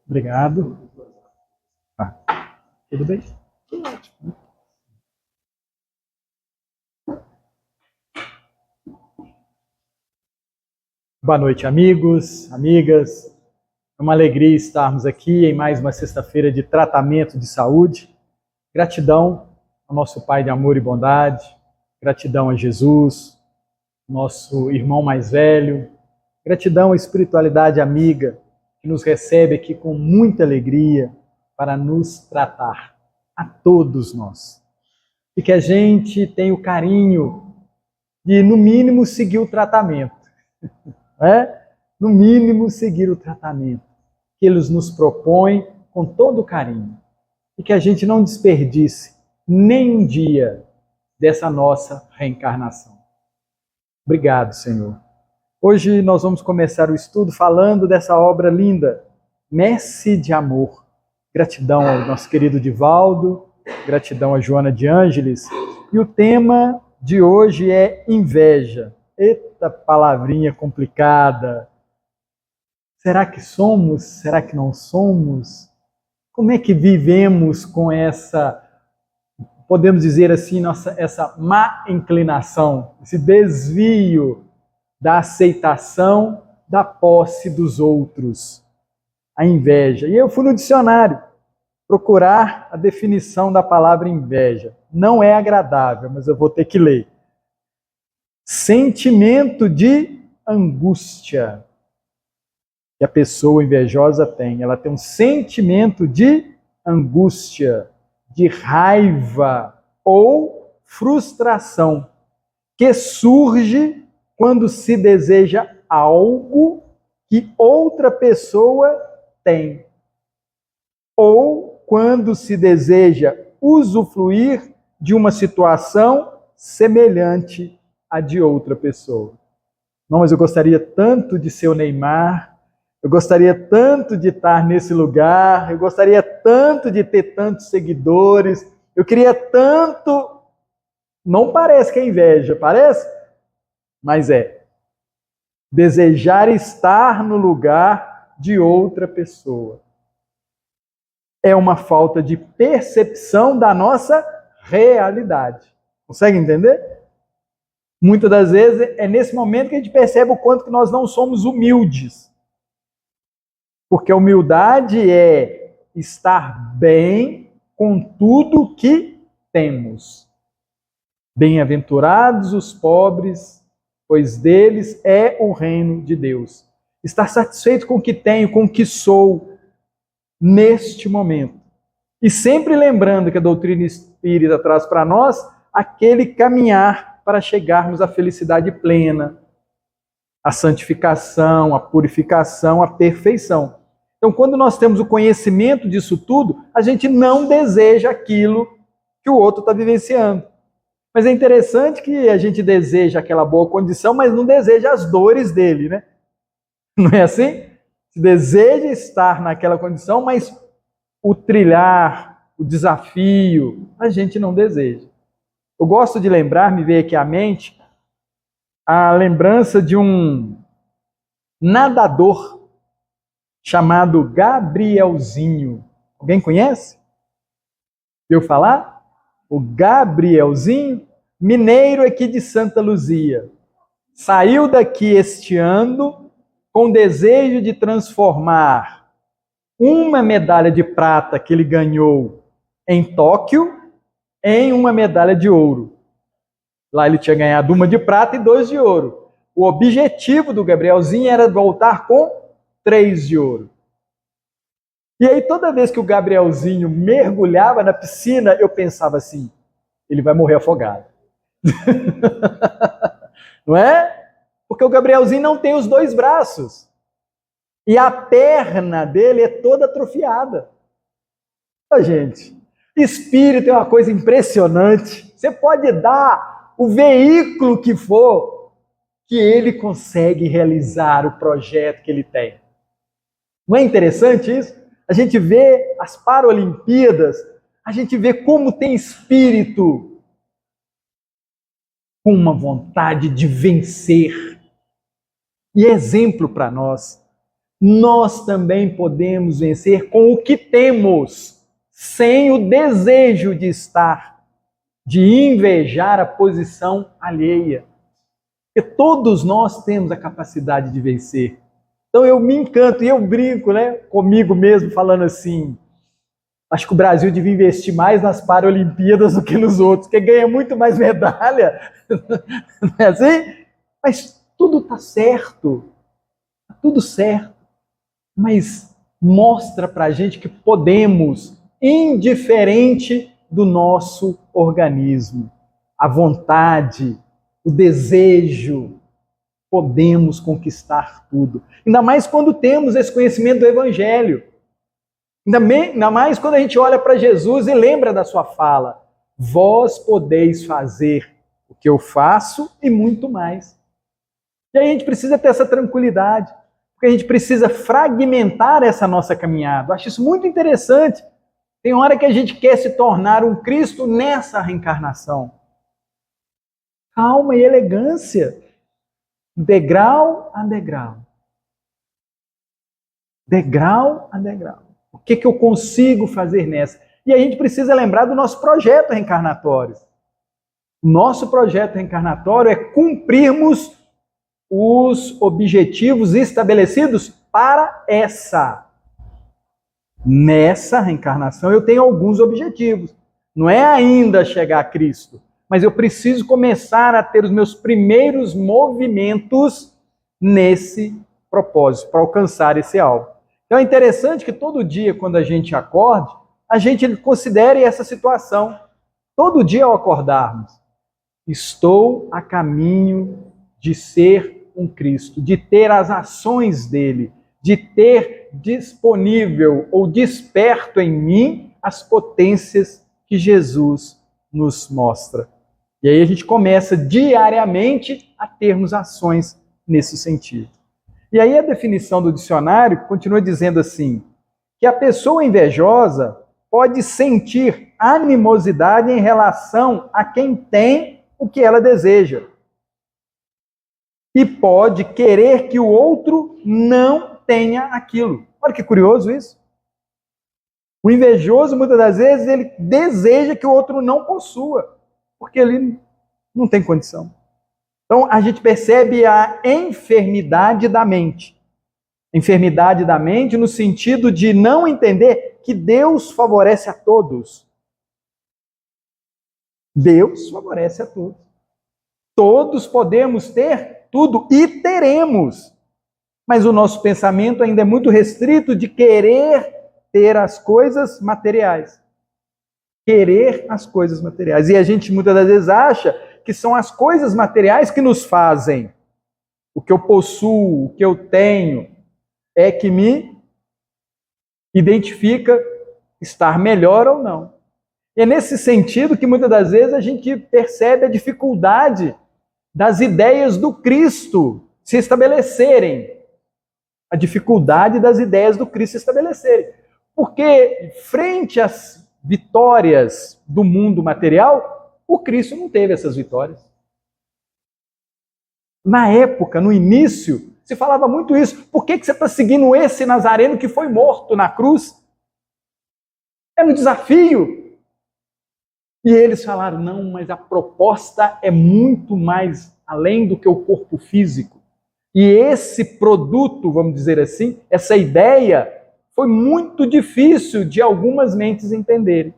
Obrigado. Tudo bem? Boa noite, amigos, amigas. É uma alegria estarmos aqui em mais uma sexta-feira de tratamento de saúde. Gratidão ao nosso Pai de amor e bondade. Gratidão a Jesus, nosso irmão mais velho. Gratidão à espiritualidade amiga que nos recebe aqui com muita alegria para nos tratar, a todos nós. E que a gente tenha o carinho de, no mínimo, seguir o tratamento. No mínimo, seguir o tratamento que eles nos propõem com todo carinho. E que a gente não desperdice nem um dia dessa nossa reencarnação. Obrigado, Senhor. Hoje nós vamos começar o estudo falando dessa obra linda, Messe de Amor. Gratidão ao nosso querido Divaldo, gratidão a Joana de Ângeles. E o tema de hoje é inveja. Eita palavrinha complicada. Será que somos? Será que não somos? Como é que vivemos com essa, podemos dizer assim, essa má inclinação, esse desvio da aceitação da posse dos outros, a inveja? E eu fui no dicionário procurar a definição da palavra inveja. Não é agradável, mas eu vou ter que ler. Sentimento de angústia que a pessoa invejosa tem. Ela tem um sentimento de angústia, de raiva ou frustração, que surge quando se deseja algo que outra pessoa tem, ou quando se deseja usufruir de uma situação semelhante à de outra pessoa. Não, mas eu gostaria tanto de ser o Neymar, eu gostaria tanto de estar nesse lugar, eu gostaria tanto de ter tantos seguidores, eu queria tanto... Não parece que é inveja, parece? Mas é. Desejar estar no lugar de outra pessoa. É uma falta de percepção da nossa realidade. Consegue entender? Muitas das vezes é nesse momento que a gente percebe o quanto que nós não somos humildes. Porque a humildade é estar bem com tudo que temos. Bem-aventurados os pobres, pois deles é o reino de Deus. Estar satisfeito com o que tenho, com o que sou, neste momento. E sempre lembrando que a doutrina espírita traz para nós aquele caminhar para chegarmos à felicidade plena, à santificação, à purificação, à perfeição. Então, quando nós temos o conhecimento disso tudo, a gente não deseja aquilo que o outro está vivenciando. Mas é interessante que a gente deseja aquela boa condição, mas não deseja as dores dele, né? Não é assim? Se deseja estar naquela condição, mas o trilhar, o desafio, a gente não deseja. Eu gosto de lembrar, me veio aqui à mente, a lembrança de um nadador chamado Gabrielzinho. Alguém conhece? Viu falar? O Gabrielzinho, mineiro aqui de Santa Luzia. Saiu daqui este ano com desejo de transformar uma medalha de prata que ele ganhou em Tóquio em uma medalha de ouro. Lá ele tinha ganhado uma de prata e 2 de ouro. O objetivo do Gabrielzinho era voltar com 3 de ouro. E aí toda vez que o Gabrielzinho mergulhava na piscina, eu pensava assim, ele vai morrer afogado. Não é? Porque o Gabrielzinho não tem os 2 braços. E a perna dele é toda atrofiada. Gente, espírito é uma coisa impressionante. Você pode dar o veículo que for, que ele consegue realizar o projeto que ele tem. Não é interessante isso? A gente vê as Paralimpíadas, a gente vê como tem espírito com uma vontade de vencer. E é exemplo para nós. nós também podemos vencer com o que temos, sem o desejo de estar, de invejar a posição alheia. Porque todos nós temos a capacidade de vencer. Então eu me encanto e eu brinco, né, comigo mesmo, falando assim, acho que o Brasil devia investir mais nas Paralimpíadas do que nos outros, porque ganha muito mais medalha, não é assim? Mas tudo está certo, está tudo certo, mas mostra para a gente que podemos, indiferente do nosso organismo, a vontade, o desejo, podemos conquistar tudo. Ainda mais quando temos esse conhecimento do Evangelho. Ainda mais quando a gente olha para Jesus e lembra da sua fala. Vós podeis fazer o que eu faço e muito mais. E aí a gente precisa ter essa tranquilidade, porque a gente precisa fragmentar essa nossa caminhada. Eu acho isso muito interessante. Tem hora que a gente quer se tornar um Cristo nessa reencarnação. Calma e elegância. Degrau a degrau. Degrau a degrau. O que eu consigo fazer nessa? E a gente precisa lembrar do nosso projeto reencarnatório. O nosso projeto reencarnatório é cumprirmos os objetivos estabelecidos para nessa reencarnação eu tenho alguns objetivos. Não é ainda chegar a Cristo, mas eu preciso começar a ter os meus primeiros movimentos nesse propósito, para alcançar esse alvo. Então é interessante que todo dia, quando a gente acorde, a gente considere essa situação. Todo dia ao acordarmos, estou a caminho de ser um Cristo, de ter as ações dele, de ter disponível ou desperto em mim as potências que Jesus nos mostra. E aí a gente começa diariamente a termos ações nesse sentido. E aí a definição do dicionário continua dizendo assim, que a pessoa invejosa pode sentir animosidade em relação a quem tem o que ela deseja. E pode querer que o outro não tenha aquilo. Olha que curioso isso. O invejoso, muitas das vezes, ele deseja que o outro não possua, porque ele não tem condição. Então, a gente percebe a enfermidade da mente. Enfermidade da mente no sentido de não entender que Deus favorece a todos. Deus favorece a todos. Todos podemos ter tudo e teremos. Mas o nosso pensamento ainda é muito restrito de querer ter as coisas materiais. Querer as coisas materiais. E a gente muitas das vezes acha que são as coisas materiais que nos fazem. O que eu possuo, o que eu tenho, é que me identifica estar melhor ou não. E é nesse sentido que muitas das vezes a gente percebe a dificuldade das ideias do Cristo se estabelecerem. A dificuldade das ideias do Cristo se estabelecerem. Porque, frente às vitórias do mundo material, o Cristo não teve essas vitórias. Na época, no início, se falava muito isso. Por que você está seguindo esse Nazareno que foi morto na cruz? É um desafio. E eles falaram, não, mas a proposta é muito mais além do que o corpo físico. E esse produto, vamos dizer assim, essa ideia, foi muito difícil de algumas mentes entenderem.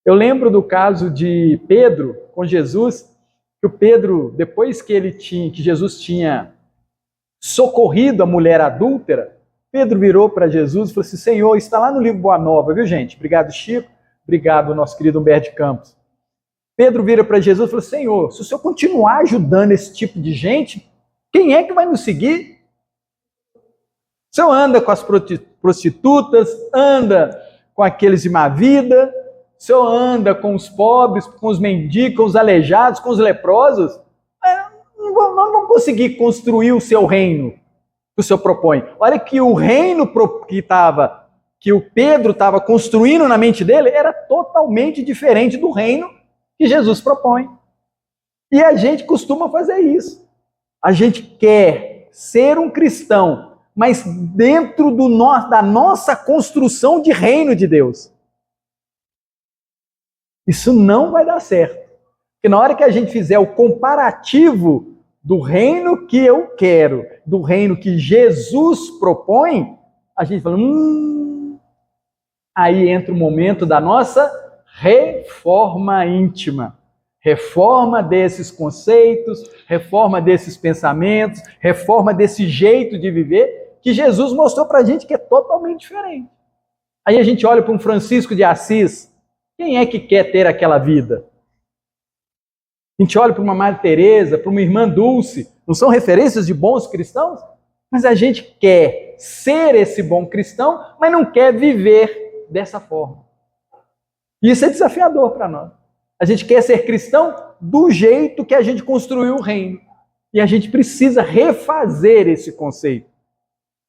Eu lembro do caso de Pedro com Jesus, que o Pedro, depois que Jesus tinha socorrido a mulher adúltera, Pedro virou para Jesus e falou assim, Senhor, está lá no livro Boa Nova, viu gente? Obrigado, Chico. Obrigado, nosso querido Humberto de Campos. Pedro vira para Jesus e falou, Senhor, se o Senhor continuar ajudando esse tipo de gente, quem é que vai nos seguir? O Senhor anda com as prostitutas, anda com aqueles de má vida, o Senhor anda com os pobres, com os mendigos, com os aleijados, com os leprosos. Não vamos conseguir construir o seu reino que o Senhor propõe. Olha que o reino que o Pedro estava construindo na mente dele era totalmente diferente do reino que Jesus propõe. E a gente costuma fazer isso. A gente quer ser um cristão, mas dentro da nossa construção de reino de Deus. Isso não vai dar certo. Porque na hora que a gente fizer o comparativo do reino que eu quero, do reino que Jesus propõe, a gente fala, aí entra o momento da nossa reforma íntima. Reforma desses conceitos, reforma desses pensamentos, reforma desse jeito de viver, que Jesus mostrou pra gente que é totalmente diferente. Aí a gente olha para um Francisco de Assis, quem é que quer ter aquela vida? A gente olha para uma Madre Teresa, para uma Irmã Dulce, não são referências de bons cristãos? Mas a gente quer ser esse bom cristão, mas não quer viver dessa forma. E isso é desafiador para nós. A gente quer ser cristão do jeito que a gente construiu o reino. E a gente precisa refazer esse conceito.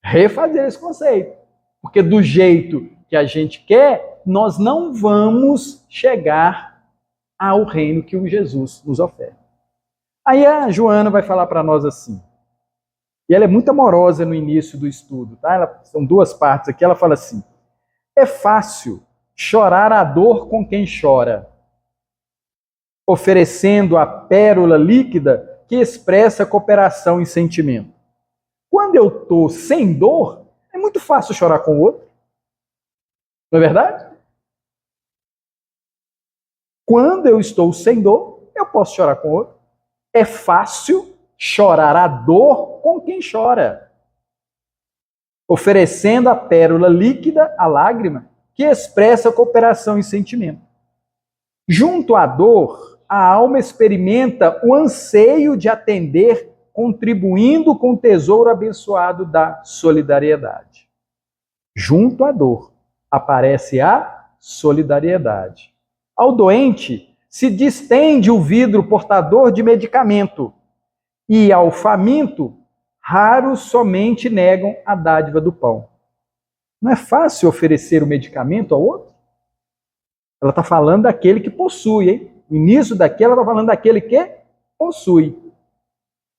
Refazer esse conceito. Porque do jeito que a gente quer, nós não vamos chegar ao reino que o Jesus nos oferece. Aí a Joana vai falar para nós assim. E ela é muito amorosa no início do estudo, tá? São duas partes aqui. Ela fala assim: é fácil chorar a dor com quem chora, oferecendo a pérola líquida que expressa cooperação e sentimento. Quando eu estou sem dor, é muito fácil chorar com o outro. Não é verdade? Quando eu estou sem dor, eu posso chorar com o outro. É fácil chorar a dor com quem chora, oferecendo a pérola líquida, a lágrima, que expressa cooperação e sentimento. Junto à dor, a alma experimenta o anseio de atender, contribuindo com o tesouro abençoado da solidariedade. Junto à dor, aparece a solidariedade. Ao doente, se distende o vidro portador de medicamento, e ao faminto, raros somente negam a dádiva do pão. Não é fácil oferecer o medicamento ao outro? Ela está falando daquele que possui, hein? No início daqui, ela está falando daquele que possui.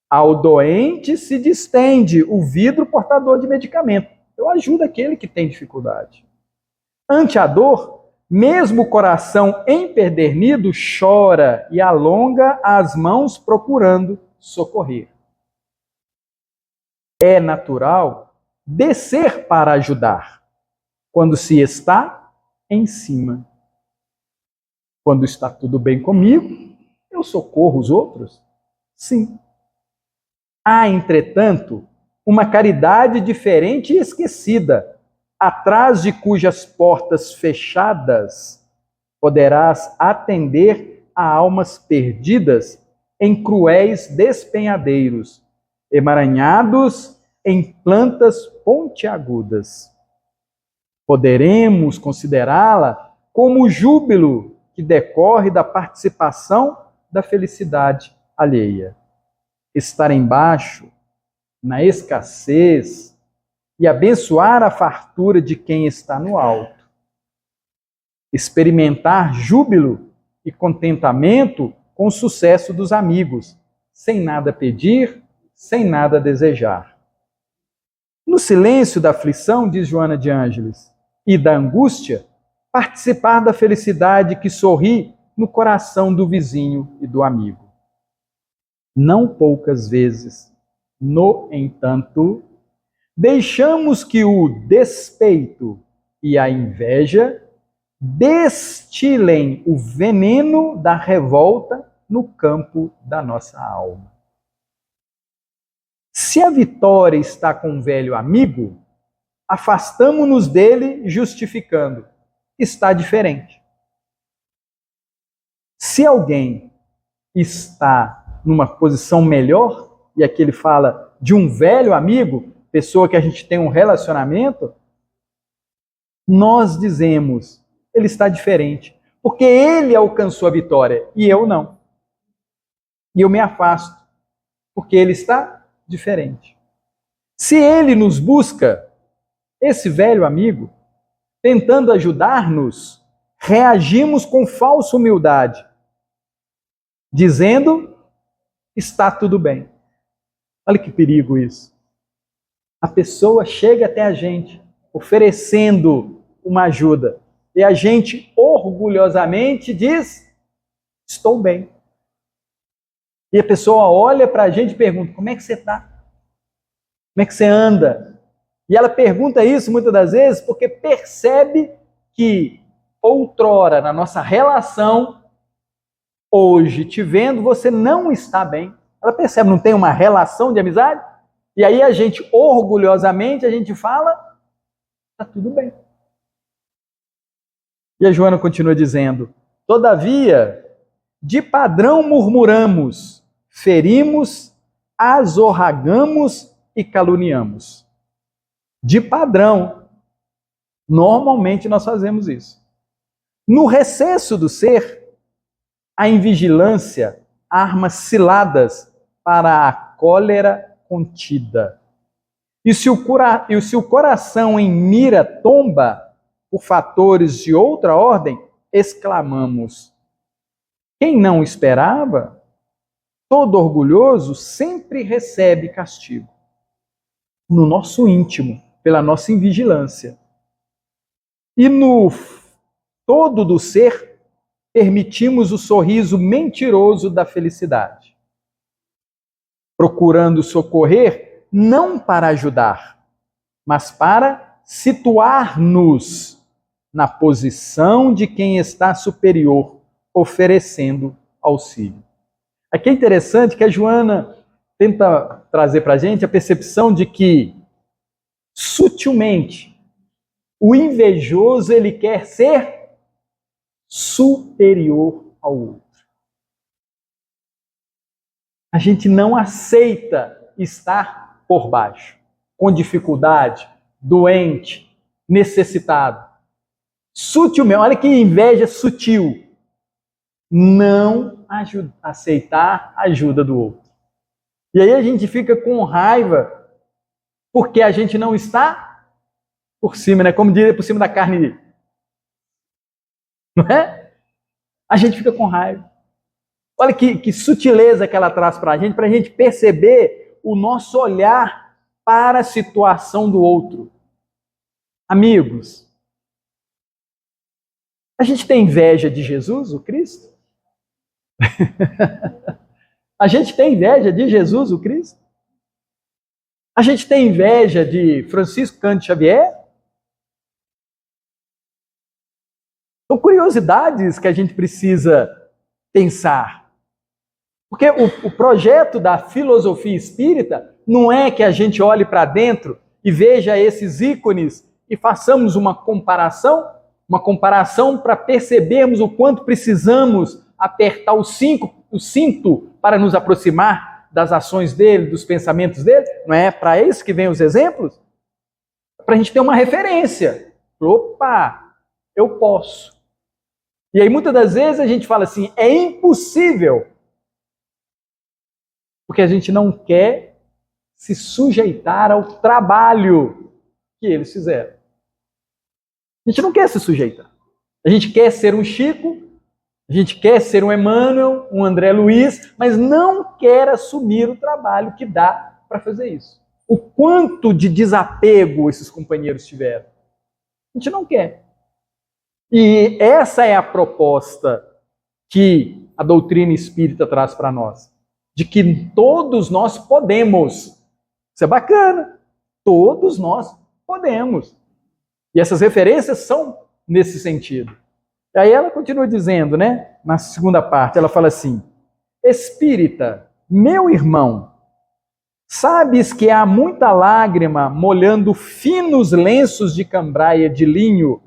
Ao doente se distende o vidro portador de medicamento. Eu ajudo aquele que tem dificuldade. Ante a dor, mesmo o coração empedernido chora e alonga as mãos procurando socorrer. É natural descer para ajudar, quando se está em cima. Quando está tudo bem comigo, eu socorro os outros? Sim. Há, entretanto, uma caridade diferente e esquecida, atrás de cujas portas fechadas poderás atender a almas perdidas em cruéis despenhadeiros, emaranhados em plantas pontiagudas. Poderemos considerá-la como o júbilo que decorre da participação da felicidade alheia. Estar embaixo, na escassez, e abençoar a fartura de quem está no alto. Experimentar júbilo e contentamento com o sucesso dos amigos, sem nada pedir, sem nada desejar. No silêncio da aflição, diz Joana de Ângeles, e da angústia, participar da felicidade que sorri no coração do vizinho e do amigo. Não poucas vezes, no entanto, deixamos que o despeito e a inveja destilem o veneno da revolta no campo da nossa alma. Se a vitória está com um velho amigo, afastamo-nos dele justificando: está diferente. Se alguém está numa posição melhor, e aqui ele fala de um velho amigo, pessoa que a gente tem um relacionamento, nós dizemos: ele está diferente, porque ele alcançou a vitória e eu não. E eu me afasto, porque ele está diferente. Se ele nos busca, esse velho amigo, tentando ajudar-nos, reagimos com falsa humildade, dizendo: está tudo bem. Olha que perigo isso. A pessoa chega até a gente oferecendo uma ajuda e a gente orgulhosamente diz: estou bem. E a pessoa olha para a gente e pergunta: como é que você está? Como é que você anda? E ela pergunta isso muitas das vezes porque percebe que outrora na nossa relação, hoje te vendo, você não está bem. Ela percebe, não tem uma relação de amizade? E aí a gente, orgulhosamente, a gente fala: está tudo bem. E a Joana continua dizendo: todavia, de padrão murmuramos, ferimos, azorragamos e caluniamos. De padrão, normalmente nós fazemos isso. No recesso do ser, há invigilância, armas ciladas para a cólera contida. E se o coração em mira tomba por fatores de outra ordem, exclamamos: quem não esperava, todo orgulhoso sempre recebe castigo. No nosso íntimo, pela nossa invigilância. E no todo do ser, permitimos o sorriso mentiroso da felicidade, procurando socorrer não para ajudar, mas para situar-nos na posição de quem está superior, oferecendo auxílio. Aqui é interessante que a Joana tenta trazer para a gente a percepção de que, sutilmente, o invejoso ele quer ser superior ao outro. A gente não aceita estar por baixo, com dificuldade, doente, necessitado. Sutilmente, olha que inveja sutil. Não aceitar a ajuda do outro. E aí a gente fica com raiva porque a gente não está por cima, né? Como diria, por cima da carne. Não é? A gente fica com raiva. Olha que sutileza que ela traz para a gente perceber o nosso olhar para a situação do outro. Amigos, a gente tem inveja de Jesus, o Cristo? A gente tem inveja de Jesus, o Cristo? A gente tem inveja de Francisco Cândido Xavier? São curiosidades que a gente precisa pensar. Porque o projeto da filosofia espírita não é que a gente olhe para dentro e veja esses ícones e façamos uma comparação para percebermos o quanto precisamos apertar o cinto para nos aproximar das ações dele, dos pensamentos dele. Não é para isso que vem os exemplos? Para a gente ter uma referência. Opa, eu posso. E aí muitas das vezes a gente fala assim, é impossível. Porque a gente não quer se sujeitar ao trabalho que eles fizeram. A gente não quer se sujeitar. A gente quer ser um Chico, a gente quer ser um Emmanuel, um André Luiz, mas não quer assumir o trabalho que dá para fazer isso. O quanto de desapego esses companheiros tiveram. A gente não quer. E essa é a proposta que a doutrina espírita traz para nós. De que todos nós podemos. Isso é bacana. Todos nós podemos. E essas referências são nesse sentido. E aí ela continua dizendo, né? Na segunda parte, ela fala assim: Espírita, meu irmão, sabes que há muita lágrima molhando finos lenços de cambraia de linho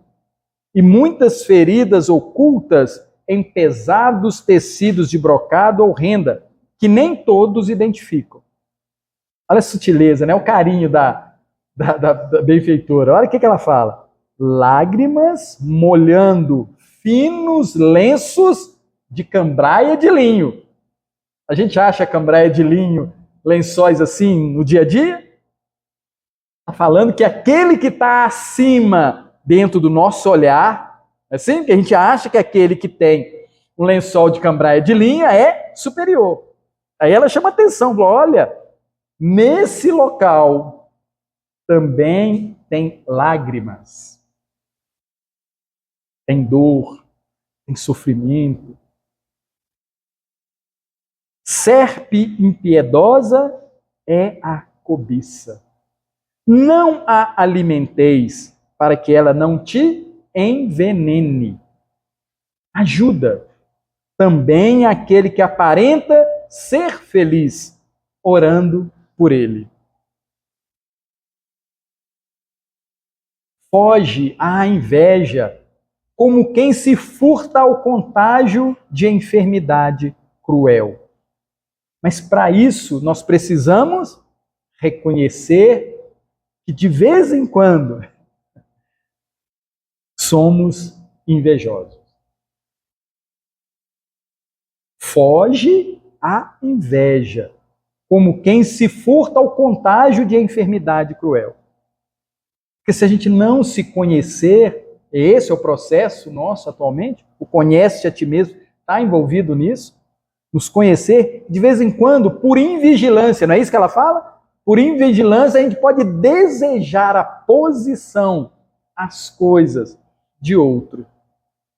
e muitas feridas ocultas em pesados tecidos de brocado ou renda, que nem todos identificam. Olha a sutileza, né? O carinho da benfeitora. Olha o que ela fala. Lágrimas molhando finos lenços de cambraia de linho. A gente acha cambraia de linho, lençóis assim no dia a dia? Está falando que aquele que está acima dentro do nosso olhar, assim, que a gente acha que aquele que tem um lençol de cambraia de linha é superior. Aí ela chama atenção, fala, olha, nesse local também tem lágrimas, tem dor, tem sofrimento. Serpe impiedosa é a cobiça. Não a alimenteis, para que ela não te envenene. Ajuda também aquele que aparenta ser feliz, orando por ele. Foge à inveja, como quem se furta ao contágio de enfermidade cruel. Mas para isso nós precisamos reconhecer que de vez em quando somos invejosos. Foge à inveja, como quem se furta ao contágio de enfermidade cruel. Porque se a gente não se conhecer, esse é o processo nosso atualmente, o conhece a ti mesmo, está envolvido nisso, nos conhecer, de vez em quando, por invigilância, não é isso que ela fala? Por invigilância, a gente pode desejar a posição, as coisas de outro.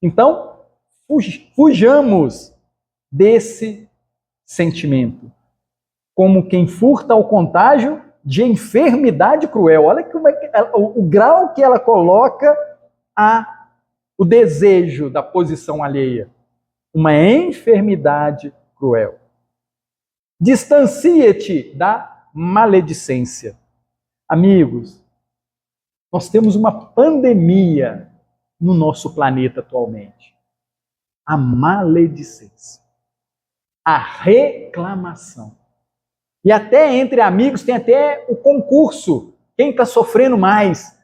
Então, fujamos desse sentimento, como quem furta ao contágio de enfermidade cruel. Olha o grau que ela coloca o desejo da posição alheia. Uma enfermidade cruel. Distancie-te da maledicência. Amigos, nós temos uma pandemia no nosso planeta atualmente. A maledicência. A reclamação. E até entre amigos tem até o concurso. Quem está sofrendo mais?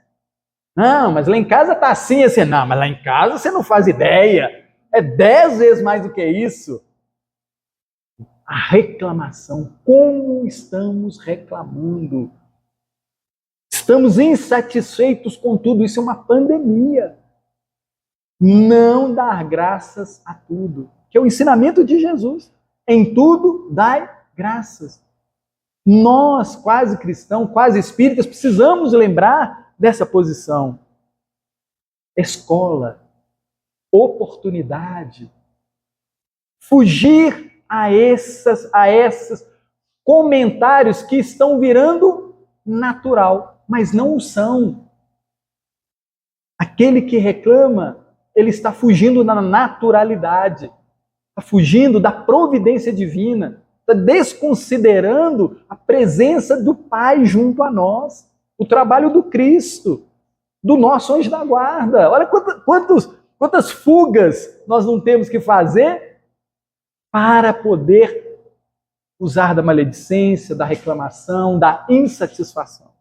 Não, mas lá em casa está assim, assim. Não, mas lá em casa você não faz ideia. É 10 vezes mais do que isso. A reclamação. Como estamos reclamando? Estamos insatisfeitos com tudo. Isso é uma pandemia. Não dar graças a tudo. Que é o ensinamento de Jesus. Em tudo, dai graças. Nós, quase cristãos, quase espíritas, precisamos lembrar dessa posição. Escola, oportunidade, fugir a esses comentários que estão virando natural, mas não o são. Aquele que reclama, ele está fugindo da naturalidade, está fugindo da providência divina, está desconsiderando a presença do Pai junto a nós, o trabalho do Cristo, do nosso anjo da guarda. Olha quantas fugas nós não temos que fazer para poder usar da maledicência, da reclamação, da insatisfação.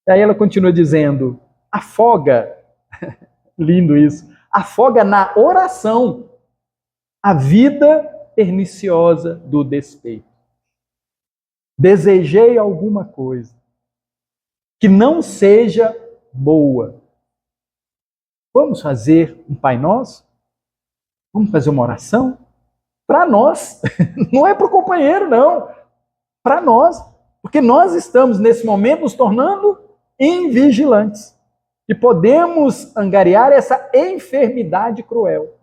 E aí ela continua dizendo, afoga, lindo isso, afoga na oração a vida perniciosa do despeito. Desejei alguma coisa que não seja boa. Vamos fazer um Pai Nosso? Vamos fazer uma oração? Para nós, não é para o companheiro, não. Para nós, porque nós estamos nesse momento nos tornando invigilantes e podemos angariar essa enfermidade cruel.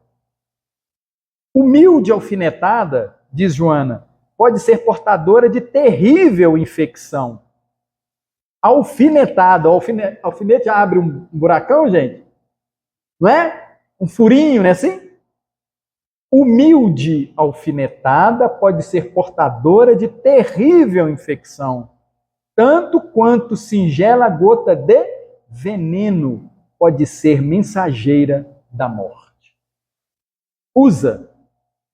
Humilde alfinetada, diz Joana, pode ser portadora de terrível infecção. Alfinetada, alfinete abre um buracão, gente? Não é? Um furinho, não é assim? Humilde alfinetada pode ser portadora de terrível infecção, tanto quanto singela gota de veneno pode ser mensageira da morte. Usa,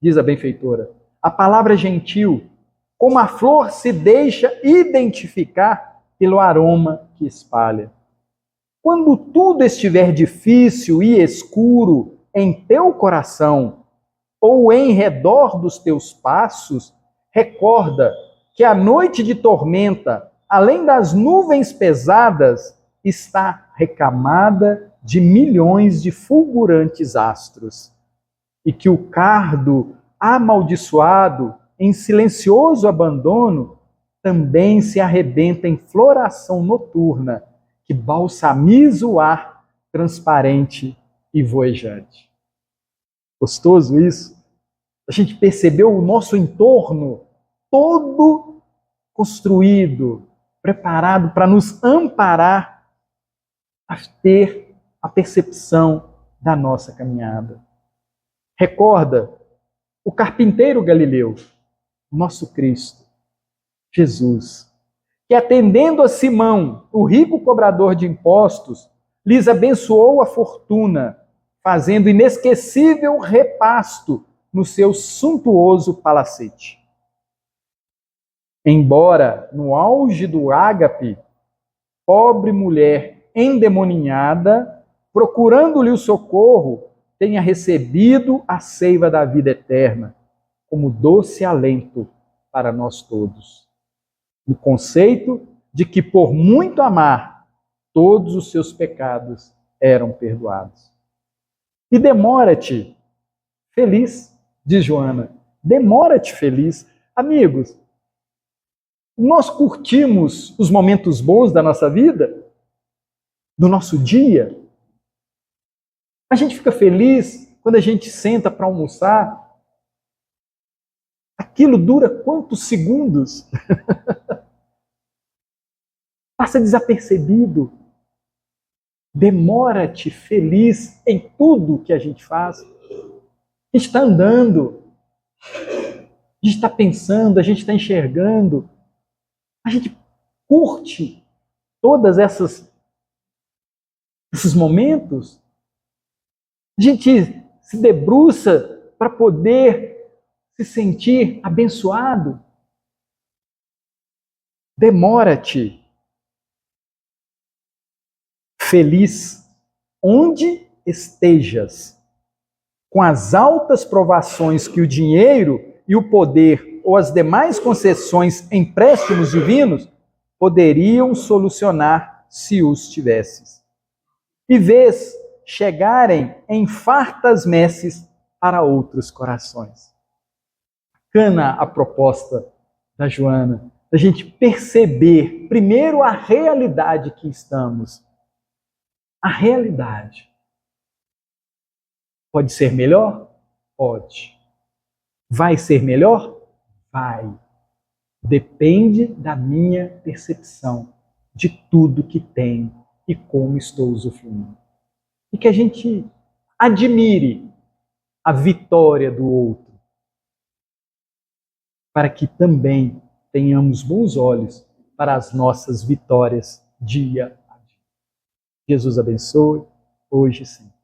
diz a benfeitora, a palavra gentil, como a flor se deixa identificar pelo aroma que espalha. Quando tudo estiver difícil e escuro em teu coração, ou em redor dos teus passos, recorda que a noite de tormenta, além das nuvens pesadas, está recamada de milhões de fulgurantes astros, e que o cardo amaldiçoado, em silencioso abandono, também se arrebenta em floração noturna, que balsamiza o ar transparente e voejante. Gostoso isso? A gente percebeu o nosso entorno todo construído, preparado para nos amparar a ter a percepção da nossa caminhada. Recorda o carpinteiro galileu, nosso Cristo, Jesus, que atendendo a Simão, o rico cobrador de impostos, lhes abençoou a fortuna, fazendo inesquecível repasto no seu suntuoso palacete. Embora, no auge do ágape, pobre mulher endemoninhada, procurando-lhe o socorro, tenha recebido a seiva da vida eterna, como doce alento para nós todos. No conceito de que, por muito amar, todos os seus pecados eram perdoados. E demora-te feliz, diz Joana, demora-te feliz. Amigos, nós curtimos os momentos bons da nossa vida, do nosso dia. A gente fica feliz quando a gente senta para almoçar. Aquilo dura quantos segundos? Passa desapercebido. Demora-te feliz em tudo que a gente faz. A gente está andando, a gente está pensando, a gente está enxergando. A gente curte todas esses momentos. A gente se debruça para poder se sentir abençoado. Demora-te feliz onde estejas, com as altas provações que o dinheiro e o poder ou as demais concessões, empréstimos divinos poderiam solucionar se os tivesses. E vês chegarem em fartas messes para outros corações. Bacana a proposta da Joana, da gente perceber primeiro a realidade que estamos. A realidade. Pode ser melhor? Pode. Vai ser melhor? Vai. Depende da minha percepção de tudo que tenho e como estou usufruindo. E que a gente admire a vitória do outro, para que também tenhamos bons olhos para as nossas vitórias dia a dia. Jesus abençoe, hoje e sempre.